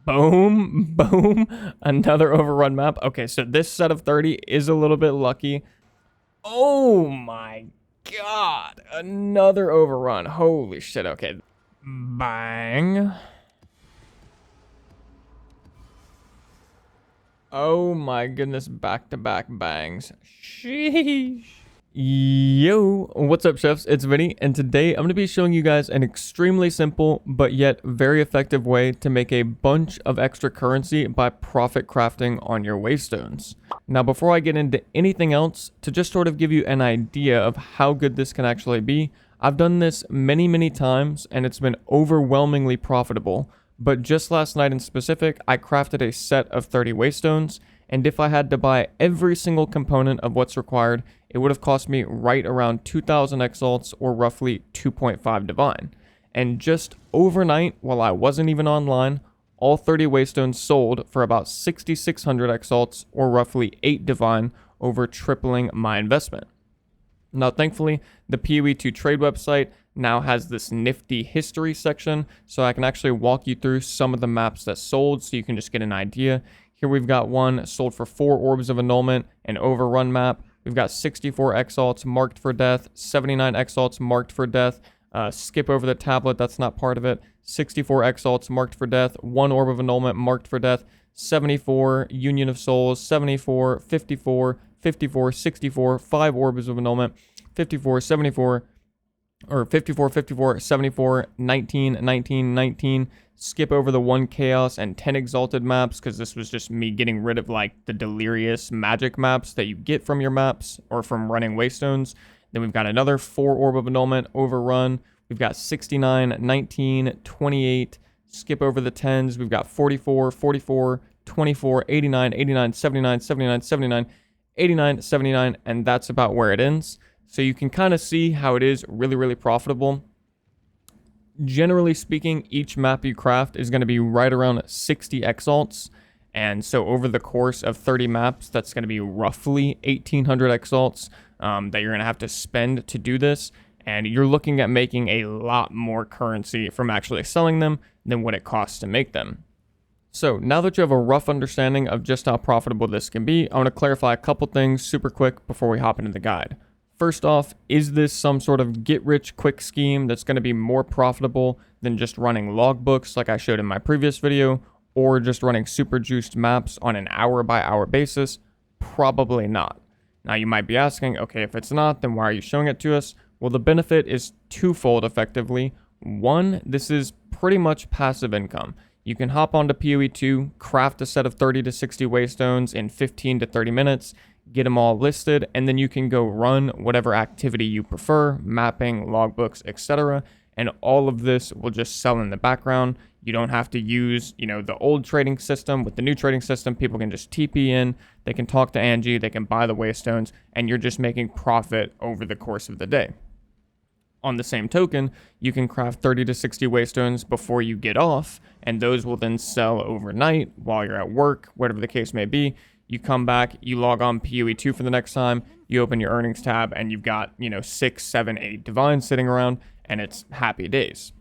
Boom, boom, another overrun map. Okay, so this set of 30 is a little bit lucky. Oh my god, another overrun. Holy shit, okay. Bang. Oh my goodness, back-to-back bangs. Sheesh. Yo, what's up, chefs? It's Vinny, and today I'm going to be showing you guys an extremely simple but yet very effective way to make a bunch of extra currency by profit crafting on your Waystones. Now, before I get into anything else, to just sort of give you an idea of how good this can actually be, I've done this many times and it's been overwhelmingly profitable. But just last night in specific, I crafted a set of 30 Waystones, and if I had to buy every single component of what's required, it would have cost me right around 2,000 Exalts or roughly 2.5 Divine. And just overnight, while I wasn't even online, all 30 Waystones sold for about 6,600 Exalts or roughly 8 Divine, over tripling my investment. Now, thankfully, the POE 2 trade website now has this nifty history section, so I can actually walk you through some of the maps that sold so you can just get an idea. Here we've got one sold for 4 Orbs of Annulment, an overrun map. We've got 64 Exalts marked for death, 79 Exalts marked for death. Skip over the tablet, that's not part of it. 64 Exalts marked for death, 1 Orb of Annulment marked for death, 74 Union of Souls, 74, 54, 54, 64, 5 Orbs of Annulment, 54, 74, or 54, 54, 74, 19, 19, 19. Skip over the 1 Chaos and 10 Exalted maps, because this was just me getting rid of like the delirious magic maps that you get from your maps or from running Waystones. Then we've got another 4 Orb of Annulment overrun. We've got 69, 19, 28. Skip over the 10s. We've got 44, 44, 24, 89, 89, 79, 79, 79, 89, 79, and that's about where it ends. So you can kind of see how it is really profitable. Generally speaking, each map you craft is going to be right around 60 Exalts. And so over the course of 30 maps, that's going to be roughly 1,800 Exalts that you're going to have to spend to do this. And you're looking at making a lot more currency from actually selling them than what it costs to make them. So now that you have a rough understanding of just how profitable this can be, I want to clarify a couple things super quick before we hop into the guide. First off, is this some sort of get-rich-quick scheme that's going to be more profitable than just running logbooks like I showed in my previous video, or just running super juiced maps on an hour-by-hour basis? Probably not. Now you might be asking, okay, if it's not, then why are you showing it to us? Well, the benefit is twofold effectively. One, this is pretty much passive income. You can hop onto POE 2, craft a set of 30 to 60 Waystones in 15 to 30 minutes, get them all listed, and then you can go run whatever activity you prefer, mapping, logbooks, etc. And all of this will just sell in the background. You don't have to use, the old trading system. With the new trading system, people can just TP in, they can talk to Angie, they can buy the Waystones, and you're just making profit over the course of the day. On the same token, you can craft 30 to 60 Waystones before you get off, and those will then sell overnight while you're at work, whatever the case may be. You come back, you log on POE 2 for the next time, you open your earnings tab, and you've got, 6, 7, 8 Divine sitting around, and it's happy days.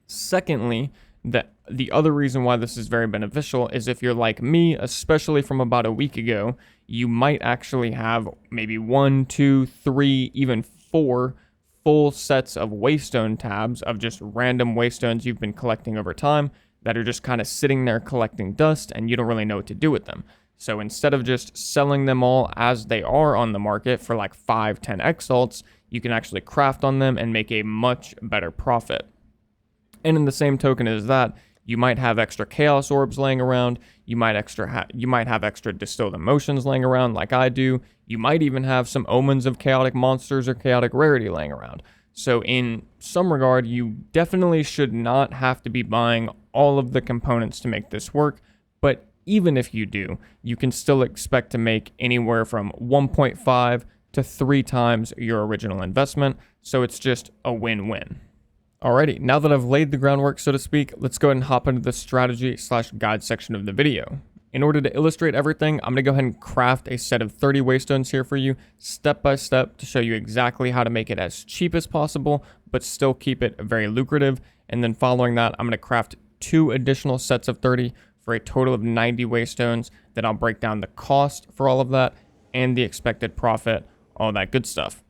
Secondly, the other reason why this is very beneficial is if you're like me, especially from about a week ago, you might actually have maybe 1, 2, 3, even 4 full sets of Waystone tabs of just random Waystones you've been collecting over time that are just kind of sitting there collecting dust and you don't really know what to do with them. So instead of just selling them all as they are on the market for like 5, 10 Exalts, you can actually craft on them and make a much better profit. And in the same token as that, you might have extra Chaos Orbs laying around, you might have extra Distilled Emotions laying around like I do, you might even have some Omens of Chaotic Monsters or Chaotic Rarity laying around. So in some regard, you definitely should not have to be buying all of the components to make this work, but even if you do, you can still expect to make anywhere from 1.5 to 3 times your original investment, so it's just a win-win. Alrighty, now that I've laid the groundwork, so to speak, let's go ahead and hop into the strategy/guide section of the video. In order to illustrate everything, I'm going to go ahead and craft a set of 30 Waystones here for you, step by step, to show you exactly how to make it as cheap as possible, but still keep it very lucrative. And then following that, I'm going to craft 2 additional sets of 30 for a total of 90 Waystones. Then I'll break down the cost for all of that and the expected profit, all that good stuff.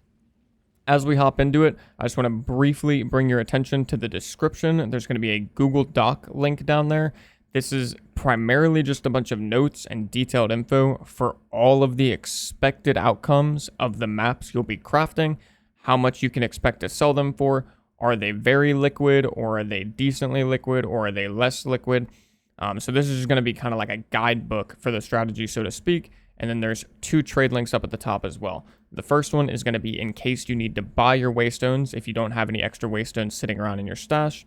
As we hop into it, I just want to briefly bring your attention to the description. There's going to be a Google Doc link down there. This is primarily just a bunch of notes and detailed info for all of the expected outcomes of the maps you'll be crafting, how much you can expect to sell them for. Are they very liquid, or are they decently liquid, or are they less liquid? So this is just going to be kind of like a guidebook for the strategy, so to speak. And then there's 2 trade links up at the top as well. The first one is going to be in case you need to buy your Waystones if you don't have any extra Waystones sitting around in your stash.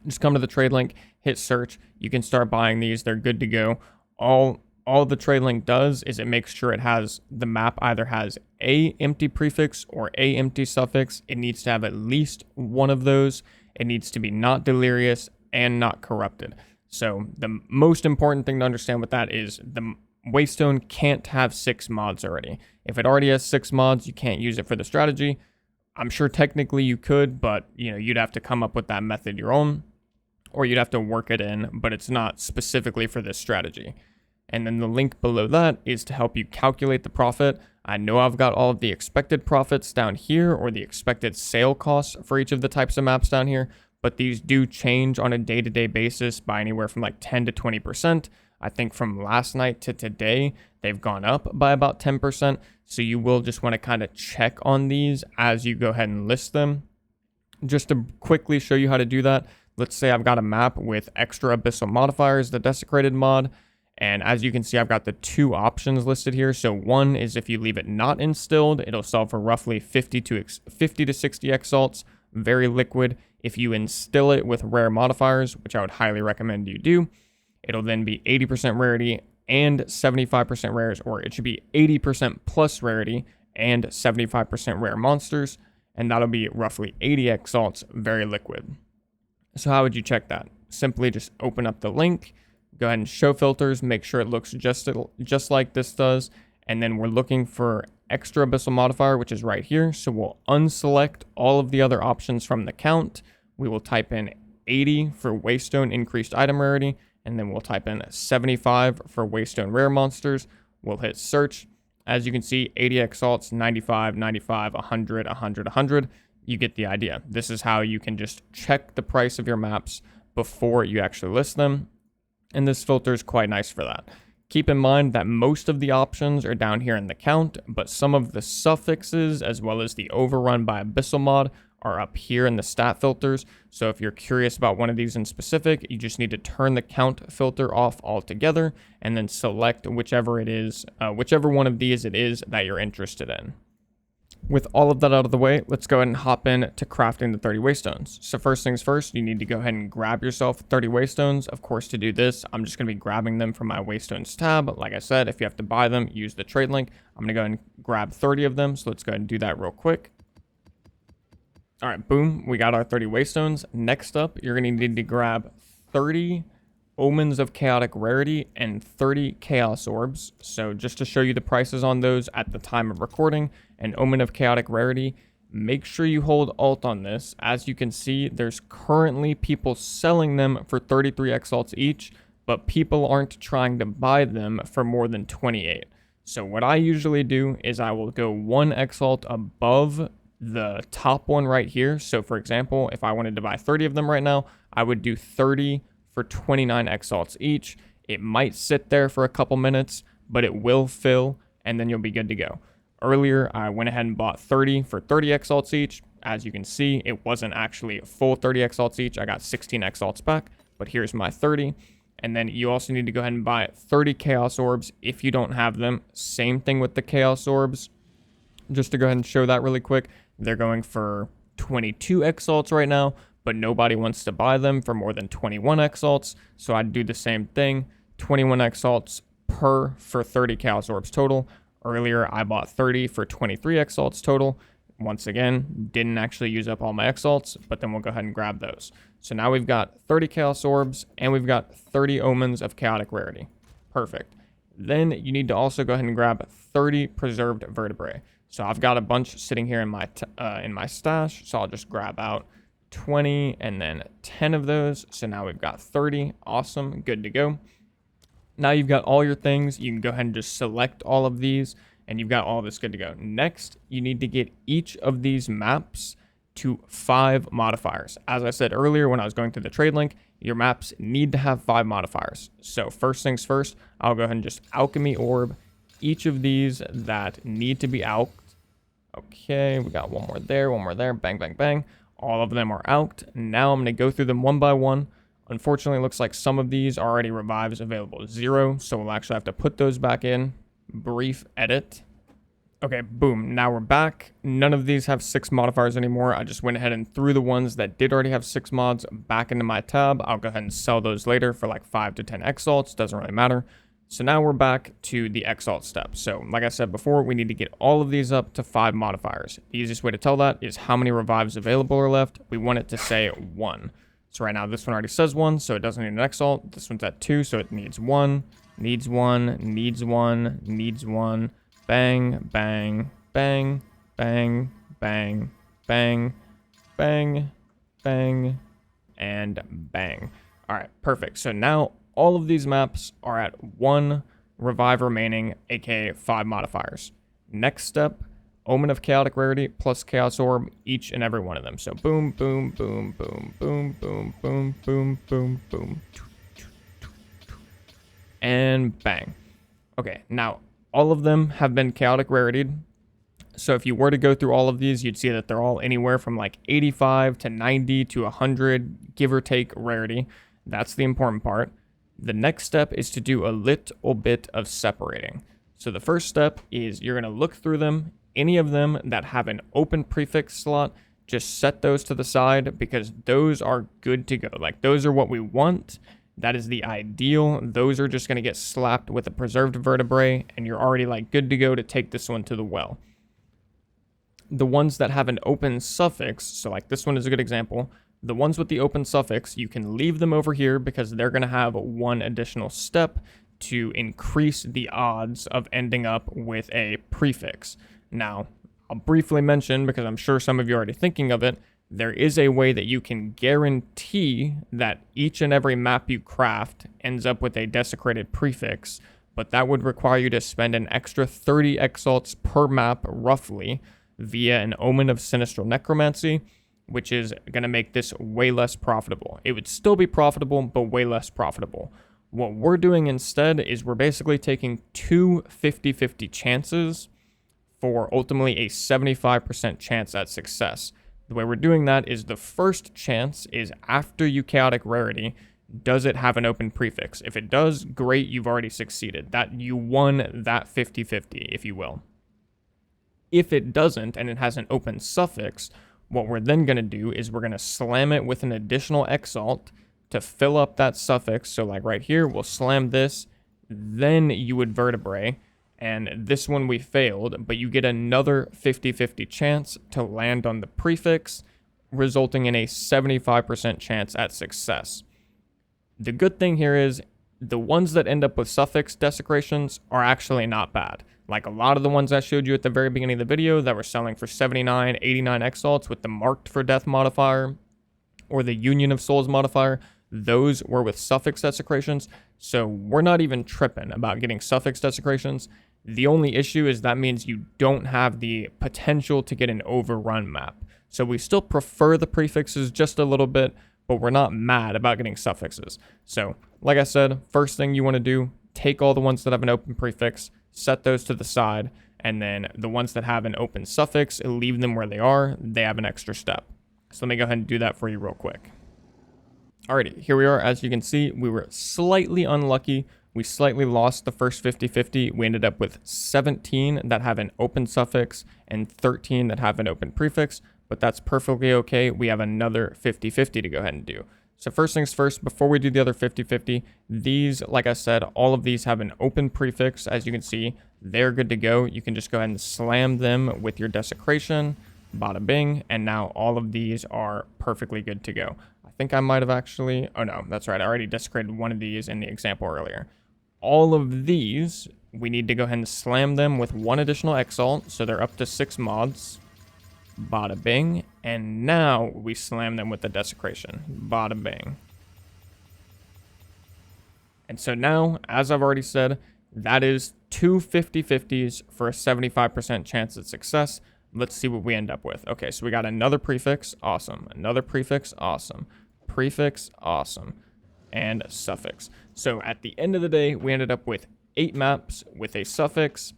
Just come to the trade link, hit search. You can start buying these. They're good to go. All the trade link does is it makes sure it has the map either has a empty prefix or a empty suffix. It needs to have at least one of those. It needs to be not delirious and not corrupted. So the most important thing to understand with that is the Waystone can't have 6 mods already. If it already has 6 mods, you can't use it for the strategy. I'm sure technically you could, but you'd have to come up with that method your own, or you'd have to work it in, but it's not specifically for this strategy. And then the link below that is to help you calculate the profit. I know I've got all of the expected profits down here, or the expected sale costs for each of the types of maps down here, but these do change on a day-to-day basis by anywhere from like 10 to 20%. I think from last night to today, they've gone up by about 10%. So you will just want to kind of check on these as you go ahead and list them. Just to quickly show you how to do that, let's say I've got a map with extra abyssal modifiers, the Desecrated mod. And as you can see, I've got the 2 options listed here. So one is if you leave it not instilled, it'll sell for roughly 50 to 60 exalts, very liquid. If you instill it with rare modifiers, which I would highly recommend you do, it'll then be 80% rarity and 75% rares, or it should be 80% plus rarity and 75% rare monsters, and that'll be roughly 80 exalts, very liquid. So how would you check that? Simply just open up the link, go ahead and show filters, make sure it looks just like this does, and then we're looking for extra abyssal modifier, which is right here. So we'll unselect all of the other options from the count. We will type in 80 for Waystone increased item rarity, and then we'll type in 75 for Waystone rare monsters. We'll hit search. As you can see, 80 exalts, 95, 95, 100, 100, 100. You get the idea. This is how you can just check the price of your maps before you actually list them. And this filter is quite nice for that. Keep in mind that most of the options are down here in the count, but some of the suffixes, as well as the overrun by abyssal mod, are up here in the stat filters. So if you're curious about one of these in specific, you just need to turn the count filter off altogether and then select whichever it is, whichever one of these it is that you're interested in. With all of that out of the way, let's go ahead and hop in to crafting the 30 Waystones. So first things first, you need to go ahead and grab yourself 30 Waystones. Of course, to do this, I'm just going to be grabbing them from my Waystones tab. Like I said, if you have to buy them, use the trade link. I'm going to go ahead and grab 30 of them. So let's go ahead and do that real quick. All right, boom, we got our 30 Waystones. Next up, you're going to need to grab 30 Omens of Chaotic Rarity and 30 Chaos Orbs. So just to show you the prices on those at the time of recording, an Omen of Chaotic Rarity, make sure you hold Alt on this. As you can see, there's currently people selling them for 33 exalts each, but people aren't trying to buy them for more than 28. So what I usually do is I will go 1 exalt above the top one right here. So for example, if I wanted to buy 30 of them right now, I would do 30 for 29 exalts each. It might sit there for a couple minutes, but it will fill, and then you'll be good to go. Earlier, I went ahead and bought 30 for 30 exalts each. As you can see, it wasn't actually a full 30 exalts each. I got 16 exalts back, but here's my 30. And then you also need to go ahead and buy 30 Chaos Orbs if you don't have them. Same thing with the Chaos Orbs. Just to go ahead and show that really quick, they're going for 22 exalts right now, but nobody wants to buy them for more than 21 exalts. So I'd do the same thing, 21 exalts per for 30 Chaos Orbs total. Earlier, I bought 30 for 23 exalts total. Once again, didn't actually use up all my exalts, but then we'll go ahead and grab those. So now we've got 30 Chaos Orbs and we've got 30 Omens of Chaotic Rarity. Perfect. Then you need to also go ahead and grab 30 Preserved Vertebrae. So I've got a bunch sitting here in my stash, so I'll just grab out 20, and then 10 of those. So now we've got 30. Awesome. Good to go. Now you've got all your things. You can go ahead and just select all of these, and you've got all this good to go. Next, you need to get each of these maps to 5 modifiers. As I said earlier when I was going through the trade link, your maps need to have 5 modifiers. So first things first, I'll go ahead and just alchemy orb each of these that need to be alked. Okay, we got one more there, bang, bang, bang. All of them are alked. Now I'm going to go through them one by one. Unfortunately, it looks like some of these are already revives available 0, so we'll actually have to put those back in. Brief edit. Okay, boom, now we're back. None of these have 6 modifiers anymore. I just went ahead and threw the ones that did already have 6 mods back into my tab. I'll go ahead and sell those later for like 5 to 10 exalts, doesn't really matter. So now we're back to the exalt step. So like I said before, we need to get all of these up to 5 modifiers. The easiest way to tell that is how many revives available are left. We want it to say 1. So right now this one already says 1, so it doesn't need an exalt. This one's at 2, so it needs 1, needs 1, needs 1, needs 1. Bang, bang, bang, bang, bang, bang, bang, bang, and bang. All right, perfect. So now all of these maps are at 1 revive remaining, aka 5 modifiers. Next step, Omen of Chaotic Rarity plus Chaos Orb, each and every one of them. So boom, boom, boom, boom, boom, boom, boom, boom, boom, boom, and bang. Okay, now all of them have been Chaotic Rarity'd. So if you were to go through all of these, you'd see that they're all anywhere from like 85 to 90 to 100, give or take rarity. That's the important part. The next step is to do a little bit of separating. So the first step is you're going to look through them. Any of them that have an open prefix slot, just set those to the side because those are good to go. Like those are what we want. That is the ideal. Those are just going to get slapped with a preserved vertebrae and you're already like good to go to take this one to the well. The ones that have an open suffix, so like this one is a good example. The ones with the open suffix, you can leave them over here because they're going to have one additional step to increase the odds of ending up with a prefix. Now, I'll briefly mention, because I'm sure some of you are already thinking of it, there is a way that you can guarantee that each and every map you craft ends up with a desecrated prefix, but that would require you to spend an extra 30 exalts per map, roughly, via an Omen of Sinistral Necromancy, which is going to make this way less profitable. It would still be profitable, but way less profitable. What we're doing instead is we're basically taking 2 50-50 chances for ultimately a 75% chance at success. The way we're doing that is the first chance is after you chaotic rarity, does it have an open prefix? If it does, great, you've already succeeded. That you won that 50-50, if you will. If it doesn't and it has an open suffix, what we're then going to do is we're going to slam it with an additional exalt to fill up that suffix. So like right here, we'll slam this, then you would vertebrae. And this one we failed, but you get another 50-50 chance to land on the prefix, resulting in a 75% chance at success. The good thing here is the ones that end up with suffix desecrations are actually not bad. Like a lot of the ones I showed you at the very beginning of the video that were selling for 79, 89 exalts with the marked for death modifier or the Union of Souls modifier, those were with suffix desecrations. So we're not even tripping about getting suffix desecrations. The only issue is that means you don't have the potential to get an overrun map. So we still prefer the prefixes just a little bit, but we're not mad about getting suffixes. So like I said, first thing you want to do, take all the ones that have an open prefix, set those to the side, and then the ones that have an open suffix, leave them where they are. They have an extra step. So let me go ahead and do that for you real quick. Alrighty, here we are. As you can see, we were slightly unlucky. We slightly lost the first 50-50. We ended up with 17 that have an open suffix and 13 that have an open prefix, but that's perfectly okay. We have another 50-50 to go ahead and do. So first things first, before we do the other 50-50, these, like I said, all of these have an open prefix. As you can see, they're good to go. You can just go ahead and slam them with your desecration, bada bing, and now all of these are perfectly good to go. I think I might have actually, oh no, that's right. I already desecrated one of these in the example earlier. All of these, we need to go ahead and slam them with one additional exalt, so they're up to 6 mods. Bada bing, And now we slam them with the Desecration. Bada bang. And so now, as I've already said, that is two 50-50s for a 75% chance of success. Let's see what we end up with. Okay, so we got another prefix, awesome. Another prefix, awesome. Prefix, awesome. And suffix. So at the end of the day, we ended up with 8 maps with a suffix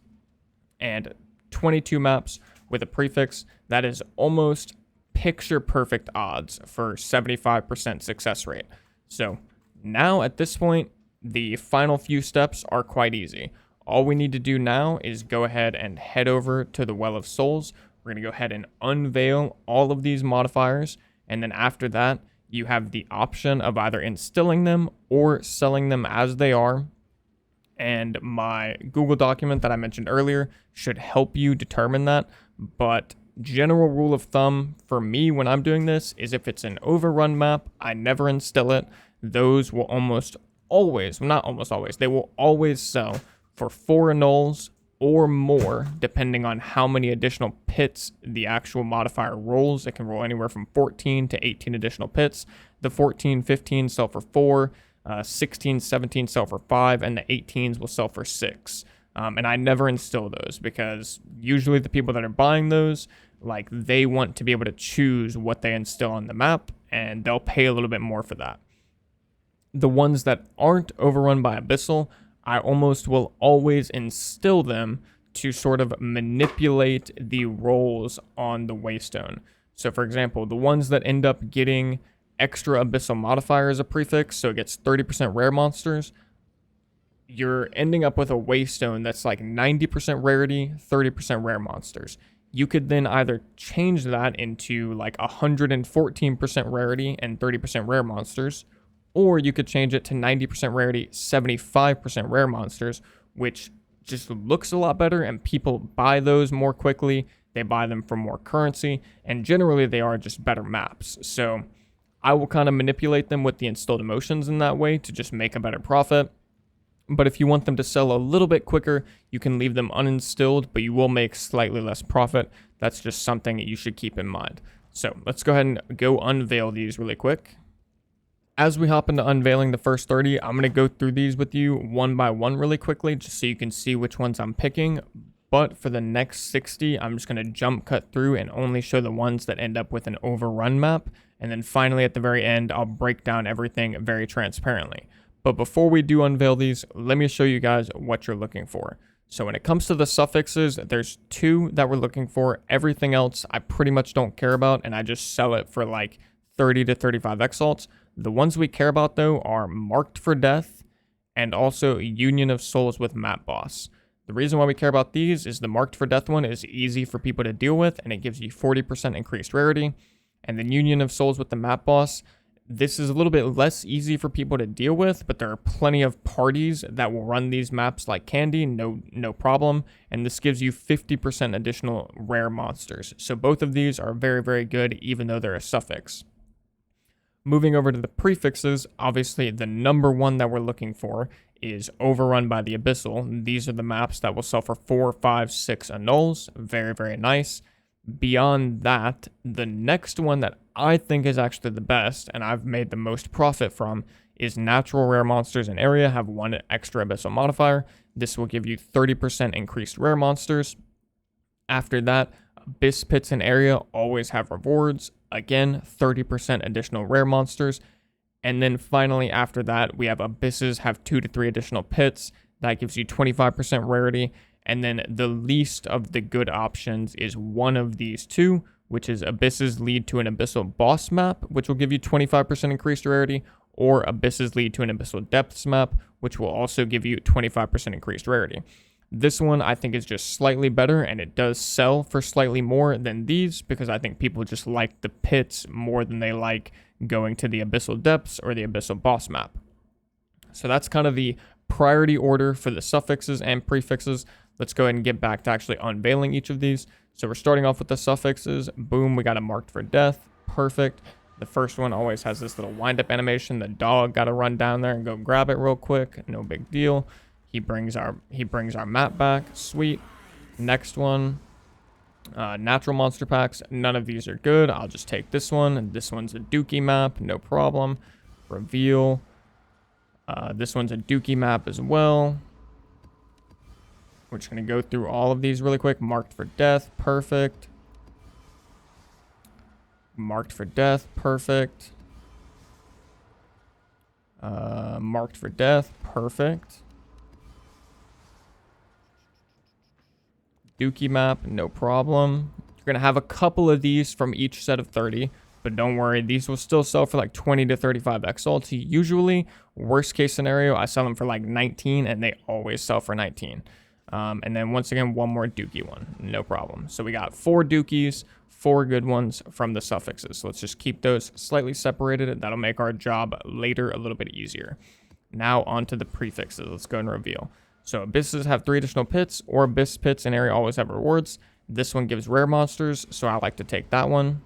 and 22 maps with a prefix. That is almost picture perfect odds for 75% success rate. So now at this point, the final few steps are quite easy. All we need to do now is go ahead and head over to the Well of Souls. We're going to go ahead and unveil all of these modifiers. And then after that, you have the option of either instilling them or selling them as they are. And my Google document that I mentioned earlier should help you determine that. But general rule of thumb for me when I'm doing this is if it's an overrun map, I never instill it. Those will almost always, well, not almost always, they will always sell for 4 annuls or more, depending on how many additional pits the actual modifier rolls. It can roll anywhere from 14 to 18 additional pits. The 14, 15 sell for 4, 16, 17 sell for 5, and the 18s will sell for 6. And I never instill those because usually the people that are buying those, like, they want to be able to choose what they instill on the map, and they'll pay a little bit more for that. The ones that aren't overrun by Abyssal, I almost will always instill them to sort of manipulate the rolls on the Waystone. So for example, the ones that end up getting extra Abyssal modifier as a prefix, so it gets 30% rare monsters, you're ending up with a Waystone that's like 90% rarity, 30% rare monsters. You could then either change that into like 114% rarity and 30% rare monsters, or you could change it to 90% rarity, 75% rare monsters, which just looks a lot better, and people buy those more quickly. They buy them for more currency, and generally they are just better maps. So I will kind of manipulate them with the instilled emotions in that way to just make a better profit. But if you want them to sell a little bit quicker, you can leave them uninstilled, but you will make slightly less profit. That's just something that you should keep in mind. So let's go ahead and go unveil these really quick. As we hop into unveiling the first 30, I'm going to go through these with you one by one really quickly, just so you can see which ones I'm picking. But for the next 60, I'm just going to jump cut through and only show the ones that end up with an overrun map. And then finally at the very end, I'll break down everything very transparently. But before we do unveil these, let me show you guys what you're looking for. So when it comes to the suffixes, there's 2 that we're looking for. Everything else I pretty much don't care about, and I just sell it for like 30 to 35 exalts. The ones we care about, though, are Marked for Death and also Union of Souls with Map Boss. The reason why we care about these is the Marked for Death one is easy for people to deal with, and it gives you 40% increased rarity. And the Union of Souls with the Map Boss, this is a little bit less easy for people to deal with, but there are plenty of parties that will run these maps like candy, no problem. And this gives you 50% additional rare monsters. So both of these are very, very good, even though they're a suffix. Moving over to the prefixes, obviously the number one that we're looking for is Overrun by the Abyssal. These are the maps that will sell for 4, 5, 6 annuls. Very, very nice. Beyond that, the next one that I think is actually the best, and I've made the most profit from, is Natural Rare Monsters in Area have 1 extra Abyssal modifier. This will give you 30% increased rare monsters. After that, Abyss Pits in Area always have rewards. Again, 30% additional rare monsters. And then finally, after that, we have Abysses have 2 to 3 additional pits. That gives you 25% rarity. And then the least of the good options is one of these 2, which is Abysses lead to an Abyssal Boss map, which will give you 25% increased rarity, or Abysses lead to an Abyssal Depths map, which will also give you 25% increased rarity. This one I think is just slightly better, and it does sell for slightly more than these because I think people just like the pits more than they like going to the Abyssal Depths or the Abyssal Boss map. So that's kind of the priority order for the suffixes and prefixes. Let's go ahead and get back to actually unveiling each of these. So we're starting off with the suffixes. Boom, we got a Marked for Death. Perfect. The first one always has this little wind-up animation. The dog got to run down there and go grab it real quick. No big deal. He brings our map back. Sweet. Next one. Natural monster packs, none of these are good. I'll just take this one, and this one's a Dookie map, no problem. Reveal. This one's a Dookie map as well. We're just going to go through all of these really quick. Marked for death, perfect. Marked for death, perfect. Marked for death, perfect. Dookie map, no problem. You're going to have a couple of these from each set of 30, but don't worry, these will still sell for like 20 to 35 Exalt. Usually, worst case scenario, I sell them for like 19, and they always sell for 19. And then once again, one more Dookie one, no problem. So we got 4 Dookies, 4 good ones from the suffixes. So let's just keep those slightly separated. That'll make our job later a little bit easier. Now onto the prefixes. Let's go and reveal. So abysses have 3 additional pits, or abyss pits in area always have rewards. This one gives rare monsters, so I like to take that one.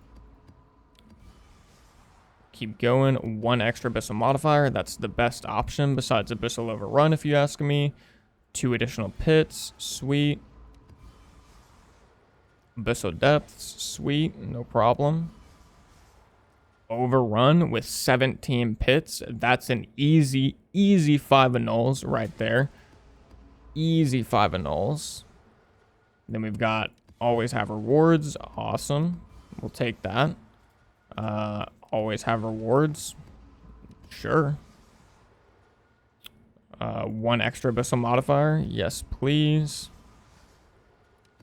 Keep going. 1 extra abyssal modifier. That's the best option besides abyssal overrun, if you ask me. 2 additional pits. Sweet. Abyssal depths. Sweet. No problem. Overrun with 17 pits. That's an easy 5 annuls right there. Easy 5 annuls. Then we've got always have rewards. Awesome. We'll take that. Always have rewards. Sure. 1 extra abyssal modifier. Yes, please.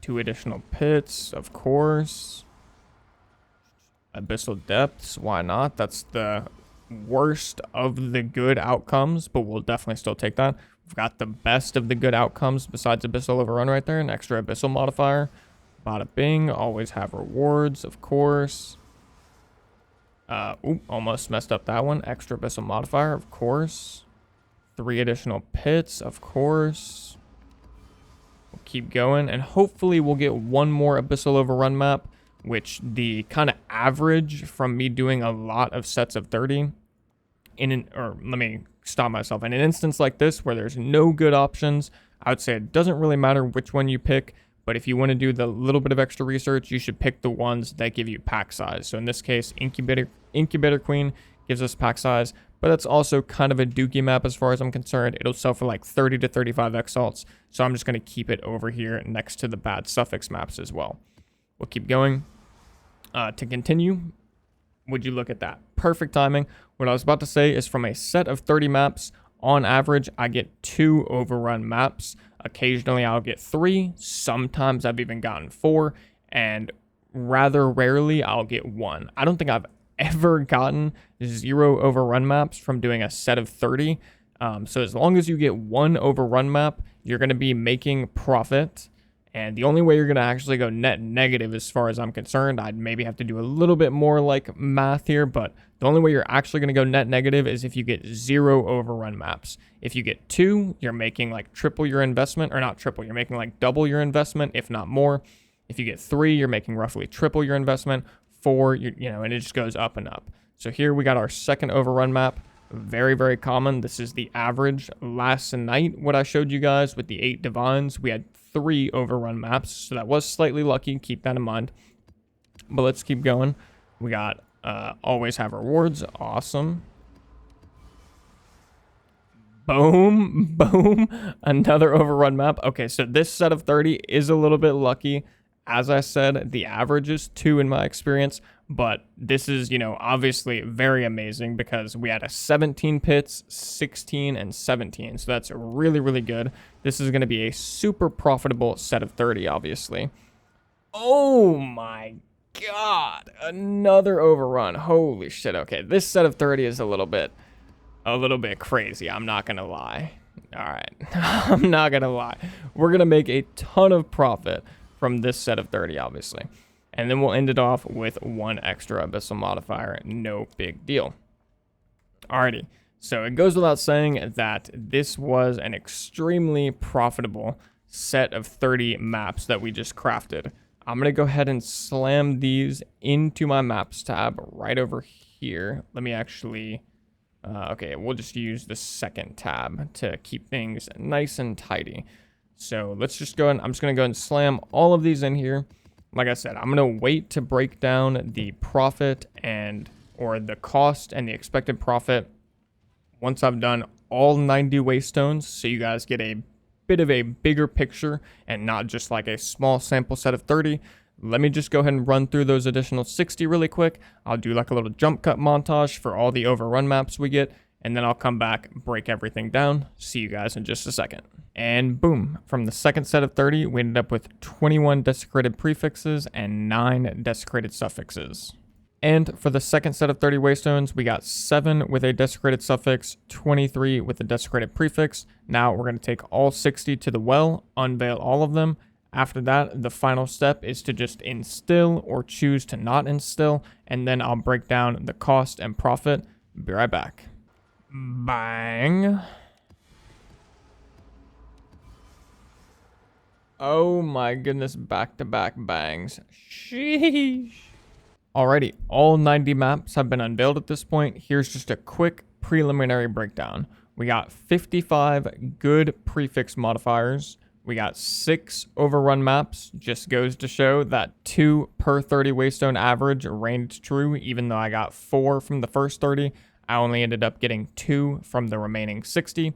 2 additional pits, of course. Abyssal depths. Why not? That's the worst of the good outcomes, but we'll definitely still take that. We've got the best of the good outcomes besides abyssal overrun right there. An extra abyssal modifier. Bada bing. Always have rewards, of course. Almost messed up that one. Extra abyssal modifier, of course. 3 additional pits, of course. We'll keep going, and hopefully we'll get 1 more abyssal overrun map, which the kind of average from me doing a lot of sets of 30 let me stop myself. In an instance like this where there's no good options, I would say it doesn't really matter which one you pick, but if you want to do the little bit of extra research, you should pick the ones that give you pack size. So in this case, Incubator Queen gives us pack size, but that's also kind of a dookie map as far as I'm concerned. It'll sell for like 30 to 35 Exalts, so I'm just going to keep it over here next to the bad suffix maps as well. We'll keep going. To continue, would you look at that? Perfect timing. What I was about to say is from a set of 30 maps, on average, I get 2 overrun maps. Occasionally, I'll get 3. Sometimes I've even gotten 4. And rather rarely, I'll get 1. I don't think I've ever gotten 0 overrun maps from doing a set of 30. So as long as you get 1 overrun map, you're going to be making profit. And the only way you're going to actually go net negative as far as I'm concerned, I'd maybe have to do a little bit more like math here, but the only way you're actually going to go net negative is if you get 0 overrun maps. If you get 2, you're making like triple your investment, or not triple, you're making like double your investment, if not more. If you get 3, you're making roughly triple your investment. 4, and it just goes up and up. So here we got our second overrun map. Very, very common. This is the average. Last night, what I showed you guys with the 8 divines, we had 3 overrun maps, so that was slightly lucky. Keep that in mind. But let's keep going. We got always have rewards. Awesome. Boom, boom. Another overrun map. Okay, so this set of 30 is a little bit lucky. As I said, the average is 2 in my experience, but this is, obviously very amazing because we had a 17 pits, 16, and 17. So that's really, really good. This is going to be a super profitable set of 30, obviously. Oh my God. Another overrun. Holy shit. Okay, this set of 30 is a little bit crazy. I'm not going to lie. All right. I'm not going to lie. We're going to make a ton of profit from this set of 30, obviously. And then we'll end it off with 1 extra abyssal modifier. No big deal. Alrighty. So it goes without saying that this was an extremely profitable set of 30 maps that we just crafted. I'm going to go ahead and slam these into my maps tab right over here. Let me actually... okay, we'll just use the second tab to keep things nice and tidy. So let's just go ahead. I'm just going to go and slam all of these in here. like I said, I'm going to wait to break down the profit or the cost and the expected profit once I've done all 90 Waystones, so you guys get a bit of a bigger picture and not just like a small sample set of 30. Let me just go ahead and run through those additional 60 really quick. I'll do like a little jump cut montage for all the overrun maps we get, and then I'll come back, break everything down. See you guys in just a second. And boom, from the second set of 30, we ended up with 21 desecrated prefixes and 9 desecrated suffixes. And for the second set of 30 Waystones, we got 7 with a desecrated suffix, 23 with a desecrated prefix. Now we're going to take all 60 to the well, unveil all of them. After that, the final step is to just instill or choose to not instill, and then I'll break down the cost and profit. Be right back. Bang. Oh my goodness, back-to-back bangs. Sheesh. Alrighty, all 90 maps have been unveiled at this point. Here's just a quick preliminary breakdown. We got 55 good prefix modifiers. We got 6 overrun maps. Just goes to show that 2 per 30 Waystone average reigned true, even though I got 4 from the first 30. I only ended up getting 2 from the remaining 60.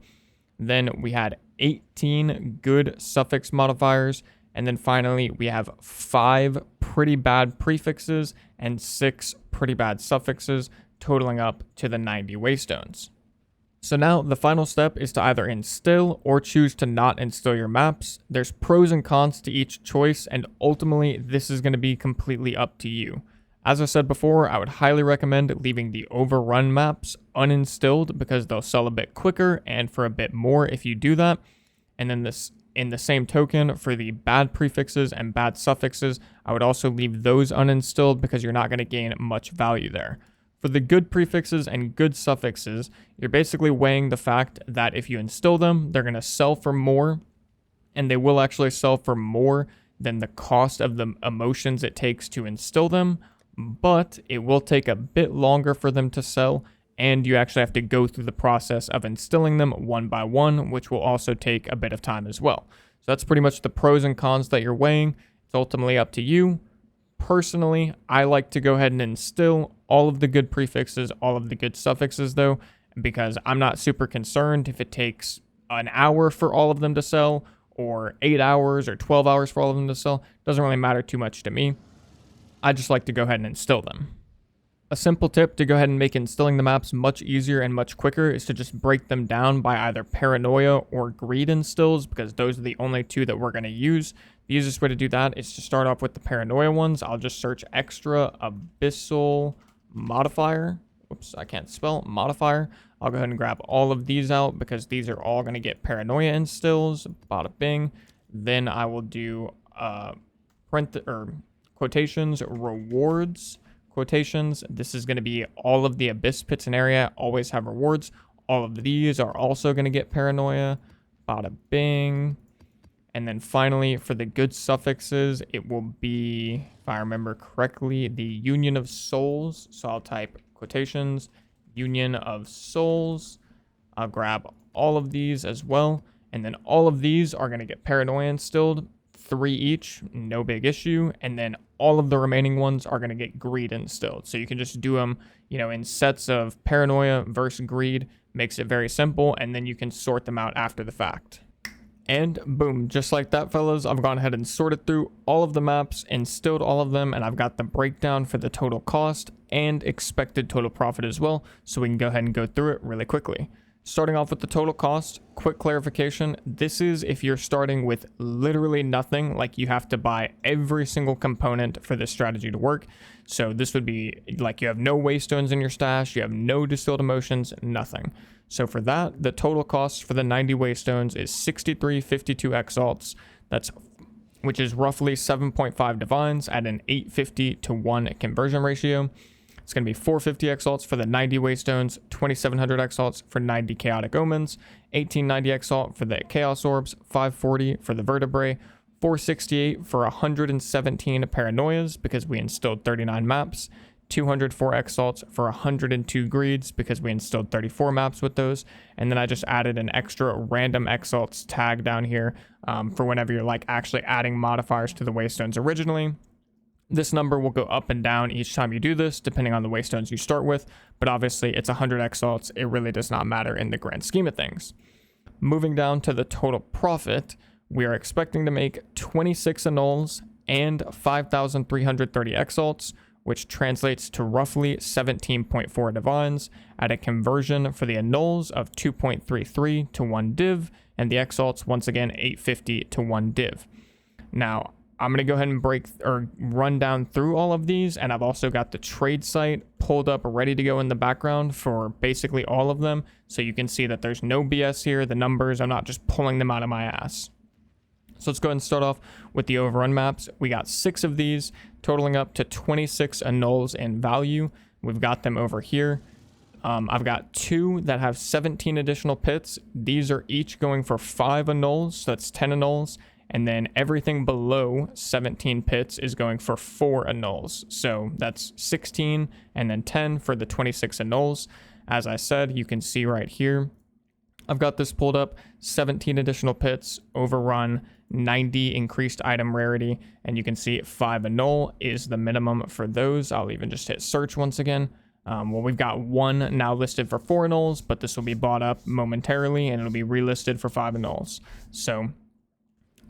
Then we had 18 good suffix modifiers. And then finally, we have 5 pretty bad prefixes and 6 pretty bad suffixes, totaling up to the 90 Waystones. So now the final step is to either instill or choose to not instill your maps. There's pros and cons to each choice, and ultimately this is going to be completely up to you. As I said before, I would highly recommend leaving the overrun maps uninstilled because they'll sell a bit quicker and for a bit more if you do that. And then in the same token, for the bad prefixes and bad suffixes, I would also leave those uninstilled because you're not going to gain much value there. For the good prefixes and good suffixes, you're basically weighing the fact that if you instill them, they're going to sell for more, and they will actually sell for more than the cost of the emotions it takes to instill them, but it will take a bit longer for them to sell, and you actually have to go through the process of instilling them one by one, which will also take a bit of time as well. So that's pretty much the pros and cons that you're weighing. It's ultimately up to you. Personally, I like to go ahead and instill all of the good prefixes, all of the good suffixes though, because I'm not super concerned if it takes an hour for all of them to sell, or 8 hours or 12 hours for all of them to sell. Doesn't really matter too much to me. I just like to go ahead and instill them. A simple tip to go ahead and make instilling the maps much easier and much quicker is to just break them down by either paranoia or greed instills, because those are the only 2 that we're going to use. The easiest way to do that is to start off with the paranoia ones. I'll just search extra abyssal modifier. Whoops, I can't spell modifier. I'll go ahead and grab all of these out because these are all going to get paranoia instills. Bada bing. Then I will do quotations, rewards, quotations. This is going to be all of the abyss pits and area always have rewards. All of these are also going to get paranoia. Bada bing. And then finally, for the good suffixes, it will be, if I remember correctly, the Union of Souls. So I'll type quotations, Union of Souls. I'll grab all of these as well. And then all of these are going to get paranoia instilled, 3 each, no big issue. And then all of the remaining ones are going to get greed instilled. So you can just do them, in sets of paranoia versus greed. Makes it very simple. And then you can sort them out after the fact. And boom, just like that, fellas, I've gone ahead and sorted through all of the maps, instilled all of them, and I've got the breakdown for the total cost and expected total profit as well, so we can go ahead and go through it really quickly. Starting off with the total cost, quick clarification, this is if you're starting with literally nothing, like you have to buy every single component for this strategy to work. So this would be like you have no Waystones in your stash, you have no distilled emotions, nothing. So for that, the total cost for the 90 Waystones is 6352 exalts, which is roughly 7.5 divines at an 850 to 1 conversion ratio. It's going to be 450 exalts for the 90 Waystones, 2700 exalts for 90 chaotic omens, 1890 exalt for the chaos orbs, 540 for the vertebrae, 468 for 117 paranoias because we instilled 39 maps, 204 exalts for 102 greeds because we instilled 34 maps with those, and then I just added an extra random exalts tag down here for whenever you're like actually adding modifiers to the Waystones originally. This number will go up and down each time you do this, depending on the Waystones you start with, but obviously it's 100 exalts. It really does not matter in the grand scheme of things. Moving down to the total profit, we are expecting to make 26 annuls and 5,330 exalts, which translates to roughly 17.4 divines at a conversion for the annuls of 2.33 to 1 div, and the exalts, once again, 850 to 1 div. Now, I'm going to go ahead and run down through all of these, and I've also got the trade site pulled up ready to go in the background for basically all of them, so you can see that there's no BS here. The numbers, I'm not just pulling them out of my ass. So let's go ahead and start off with the overrun maps. We got 6 of these, totaling up to 26 annuls in value. We've got them over here. I've got 2 that have 17 additional pits. These are each going for 5 annuls, so that's 10 annuls. And then everything below 17 pits is going for 4 annuls. So that's 16 and then 10 for the 26 annuls. As I said, you can see right here, I've got this pulled up, 17 additional pits, overrun, 90 increased item rarity, and you can see 5 annul is the minimum for those. I'll even just hit search once again. Well, we've got 1 now listed for 4 annuls, but this will be bought up momentarily and it'll be relisted for 5 annuls. So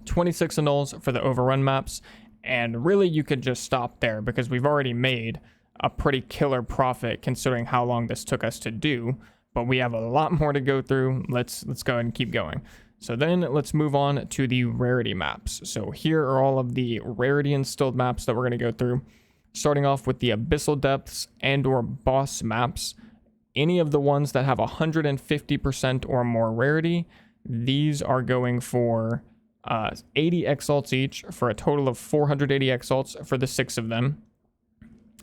26 annuls for the overrun maps, and really you could just stop there because we've already made a pretty killer profit considering how long this took us to do, but we have a lot more to go through. Let's go ahead and keep going. So then let's move on to the rarity maps. So here are all of the rarity instilled maps that we're going to go through, starting off with the abyssal depths and or boss maps. Any of the ones that have 150% or more rarity, these are going for 80 exalts each for a total of 480 exalts for the 6 of them.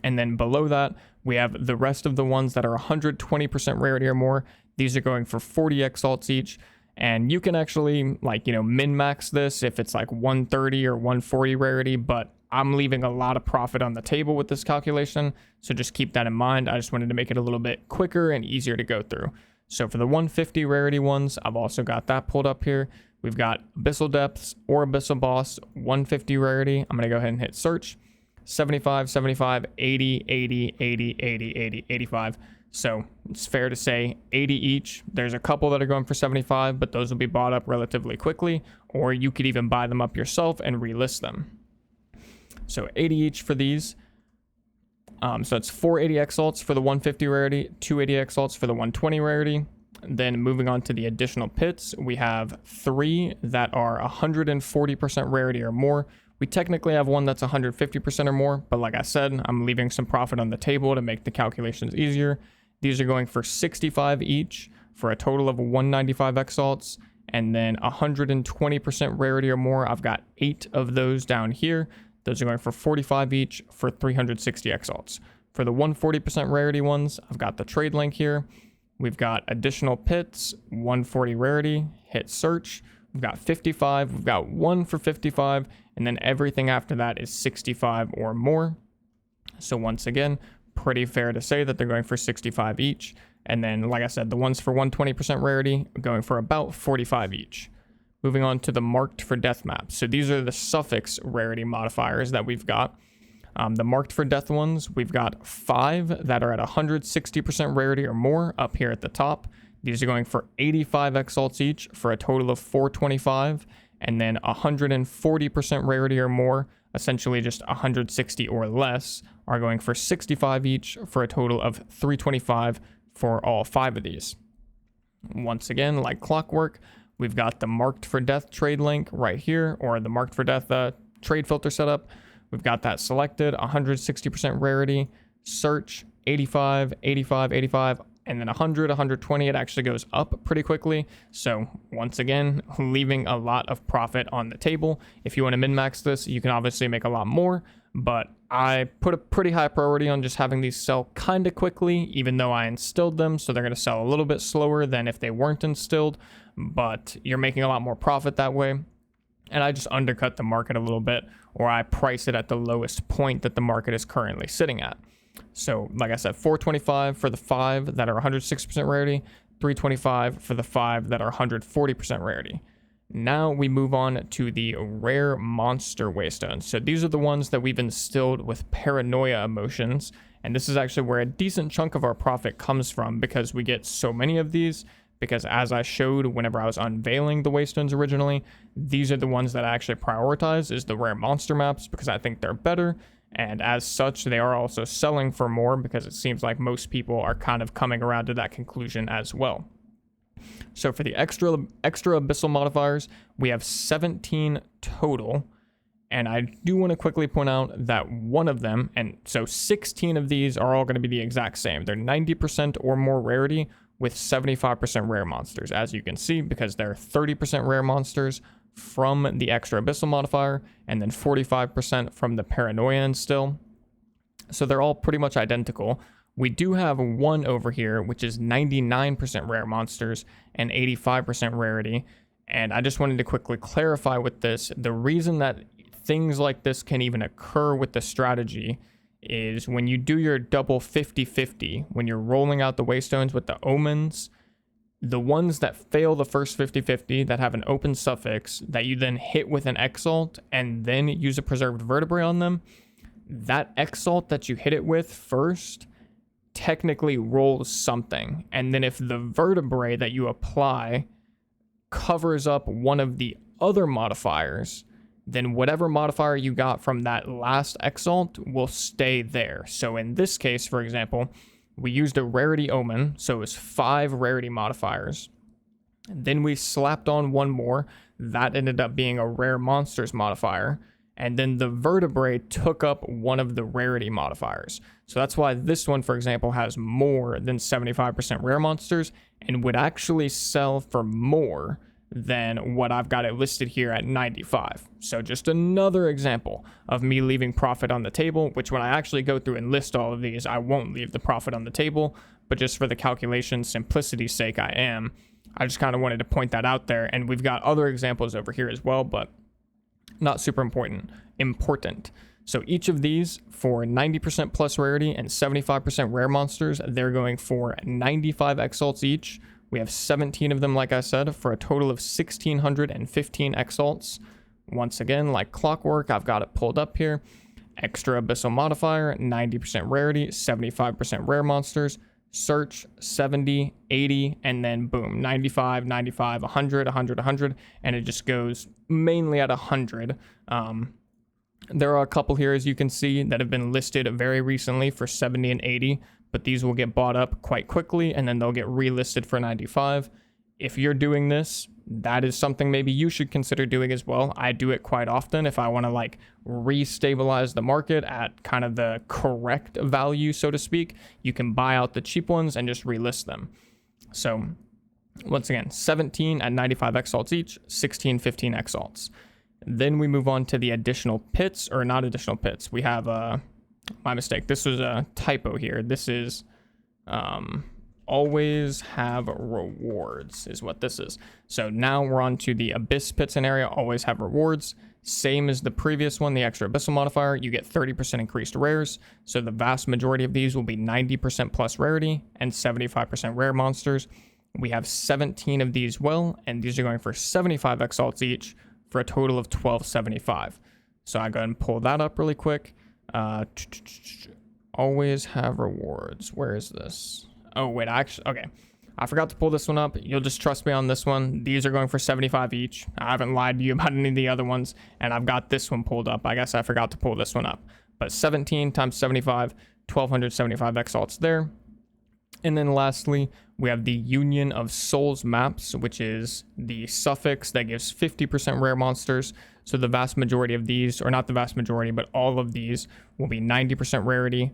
And then below that, we have the rest of the ones that are 120% rarity or more. These are going for 40 exalts each. And you can actually, like, min-max this if it's like 130 or 140 rarity, but I'm leaving a lot of profit on the table with this calculation. So just keep that in mind. I just wanted to make it a little bit quicker and easier to go through. So for the 150 rarity ones, I've also got that pulled up here. We've got Abyssal Depths or Abyssal Boss, 150 rarity. I'm going to go ahead and hit search. 75, 75, 80, 80, 80, 80, 80, 85. So it's fair to say 80 each. There's a couple that are going for 75, but those will be bought up relatively quickly, or you could even buy them up yourself and relist them. So 80 each for these. So it's 480 exalts for the 150 rarity, 280 exalts for the 120 rarity. Then moving on to the additional pits, we have 3 that are 140% rarity or more. We technically have one that's 150% or more, but like I said, I'm leaving some profit on the table to make the calculations easier. These are going for 65 each for a total of 195 exalts, and then 120% rarity or more. I've got 8 of those down here. Those are going for 45 each for 360 exalts. For the 140% rarity ones, I've got the trade link here. We've got additional pits, 140 rarity, hit search. We've got 55, we've got 1 for 55, and then everything after that is 65 or more. So once again, pretty fair to say that they're going for 65 each. And then, like I said, the ones for 120% rarity are going for about 45 each. Moving on to the marked for death maps. So these are the suffix rarity modifiers that we've got. The marked for death ones, we've got 5 that are at 160% rarity or more up here at the top. These are going for 85 exalts each for a total of 425, and then 140% rarity or more, essentially just 160 or less, are going for 65 each for a total of 325 for all 5 of these. Once again, like clockwork, we've got the marked for death trade link right here, or the marked for death trade filter setup. We've got that selected, 160% rarity, search, 85, 85, 85, and then 100, 120, it actually goes up pretty quickly. So once again, leaving a lot of profit on the table. If you want to min-max this, you can obviously make a lot more, but I put a pretty high priority on just having these sell kind of quickly, even though I instilled them. So they're going to sell a little bit slower than if they weren't instilled, but you're making a lot more profit that way. And I just undercut the market a little bit, or I price it at the lowest point that the market is currently sitting at. So like I said, 425 for the 5 that are 160% rarity, 325 for the 5 that are 140% rarity. Now we move on to the rare monster Waystones. So these are the ones that we've instilled with paranoia emotions. And this is actually where a decent chunk of our profit comes from, because we get so many of these. Because as I showed whenever I was unveiling the Waystones originally, these are the ones that I actually prioritize is the rare monster maps, because I think they're better. And as such, they are also selling for more, because it seems like most people are kind of coming around to that conclusion as well. So for the extra abyssal modifiers, we have 17 total. And I do want to quickly point out that one of them, and so 16 of these are all going to be the exact same. They're 90% or more rarity with 75% rare monsters, as you can see, because they're 30% rare monsters from the extra abyssal modifier, and then 45% from the paranoia instill. So they're all pretty much identical. We do have one over here, which is 99% rare monsters and 85% rarity. And I just wanted to quickly clarify with this, the reason that things like this can even occur with the strategy is when you do your double 50-50, when you're rolling out the Waystones with the omens, the ones that fail the first 50-50 that have an open suffix that you then hit with an exalt and then use a preserved vertebrae on them, that exalt that you hit it with first technically rolls something. And then if the vertebrae that you apply covers up one of the other modifiers, then whatever modifier you got from that last exalt will stay there. So in this case, for example, we used a rarity omen, so it was 5 rarity modifiers. Then we slapped on one more, that ended up being a rare monsters modifier. And then the vertebrae took up one of the rarity modifiers. So that's why this one, for example, has more than 75% rare monsters and would actually sell for more than what I've got it listed here at 95. So just another example of me leaving profit on the table, which when I actually go through and list all of these, I won't leave the profit on the table, but just for the calculation simplicity's sake, I just kind of wanted to point that out there. And we've got other examples over here as well, but not super important. So each of these for 90% plus rarity and 75% rare monsters, they're going for 95 exalts each. We have 17 of them, like I said, for a total of 1,615 exalts. Once again, like clockwork, I've got it pulled up here. Extra abyssal modifier, 90% rarity, 75% rare monsters. Search, 70, 80, and then boom, 95, 95, 100, 100, 100, and it just goes mainly at 100. There are a couple here, as you can see, that have been listed very recently for 70 and 80, but these will get bought up quite quickly, and then they'll get relisted for 95. If you're doing this, that is something maybe you should consider doing as well. I do it quite often if I want to like restabilize the market at kind of the correct value, so to speak. You can buy out the cheap ones and just relist them. So once again, 17 at 95 exalts each, 16, 15 exalts. Then we move on to the additional pits, or not additional pits. We have my mistake. This was a typo here. This is always have rewards is what this is. So now we're on to the abyss pits and area, always have rewards. Same as the previous one, the extra abyssal modifier, you get 30% increased rares. So the vast majority of these will be 90% plus rarity and 75% rare monsters. We have 17 of these and these are going for 75 exalts each for a total of 1275. So I go ahead and pull that up really quick. Always have rewards. Where is this? Oh, wait, okay. I forgot to pull this one up. You'll just trust me on this one. These are going for 75 each. I haven't lied to you about any of the other ones, and I've got this one pulled up. I guess I forgot to pull this one up. But 17 times 75, 1275 exalts there. And then lastly, we have the Union of Souls maps, which is the suffix that gives 50% rare monsters. So the vast majority of these, or not the vast majority, but all of these will be 90% rarity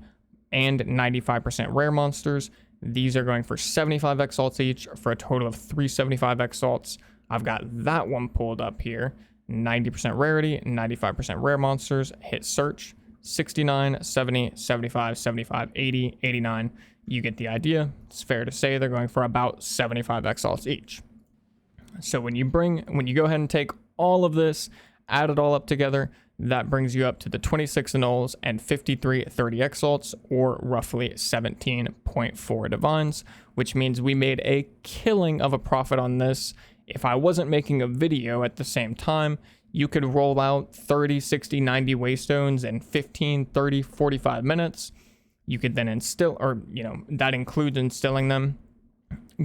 and 95% rare monsters. These are going for 75 exalts each for a total of 375 exalts. I've got that one pulled up here. 90% rarity, 95% rare monsters. Hit search. 69, 70, 75, 75, 80, 89. You get the idea. It's fair to say they're going for about 75 exalts each. So when you go ahead and take all of this, add it all up together, that brings you up to the 26 annuls and 53 30 exalts, or roughly 17.4 divines, which means we made a killing of a profit on this. if I wasn't making a video at the same time, you could roll out 30, 60, 90 Waystones in 15, 30, 45 minutes. You could then instill, or, that includes instilling them.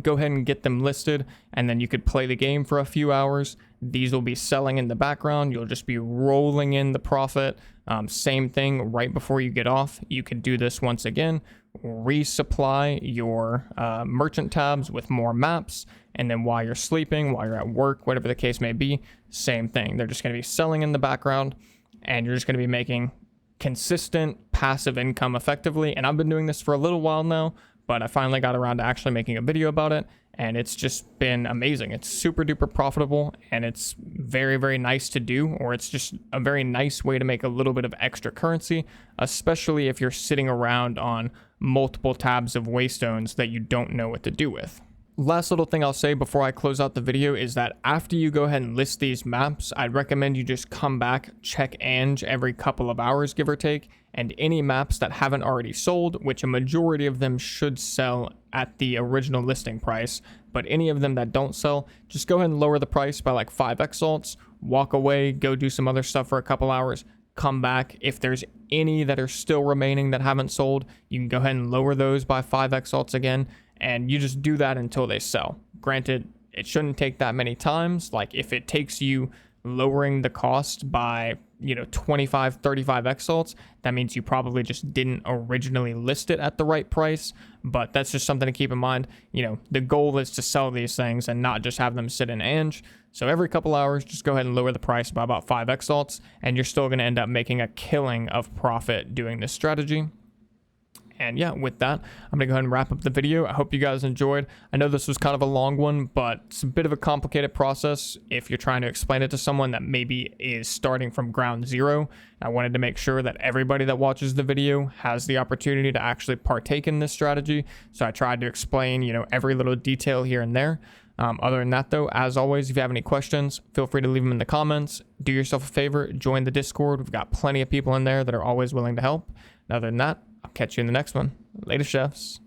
Go ahead and get them listed, and then you could play the game for a few hours. These will be selling in the background. You'll just be rolling in the profit. Same thing right before you get off. You could do this once again, resupply your merchant tabs with more maps, and then while you're sleeping, while you're at work, whatever the case may be, same thing. They're just going to be selling in the background, and you're just going to be making consistent passive income effectively. And I've been doing this for a little while now, but I finally got around to actually making a video about it, and it's just been amazing. It's super duper profitable, and it's very, very nice to do, or it's just a very nice way to make a little bit of extra currency, especially if you're sitting around on multiple tabs of Waystones that you don't know what to do with. Last little thing I'll say before I close out the video is that after you go ahead and list these maps, I'd recommend you just come back, check Ange every couple of hours, give or take, and any maps that haven't already sold, which a majority of them should sell at the original listing price, but any of them that don't sell, just go ahead and lower the price by like 5 exalts, walk away, go do some other stuff for a couple hours, come back. If there's any that are still remaining that haven't sold, you can go ahead and lower those by 5 exalts again, and you just do that until they sell. Granted, it shouldn't take that many times. Like if it takes you lowering the cost by 25, 35 exalts, that means you probably just didn't originally list it at the right price. But that's just something to keep in mind. The goal is to sell these things and not just have them sit in Ange. So every couple hours, just go ahead and lower the price by about 5 exalts, and you're still going to end up making a killing of profit doing this strategy. And yeah, with that, I'm gonna go ahead and wrap up the video. I hope you guys enjoyed. I know this was kind of a long one, but it's a bit of a complicated process if you're trying to explain it to someone that maybe is starting from ground zero. I wanted to make sure that everybody that watches the video has the opportunity to actually partake in this strategy. So I tried to explain, every little detail here and there. Other than that though, as always, if you have any questions, feel free to leave them in the comments. Do yourself a favor, join the Discord. We've got plenty of people in there that are always willing to help. And other than that, I'll catch you in the next one. Later, chefs.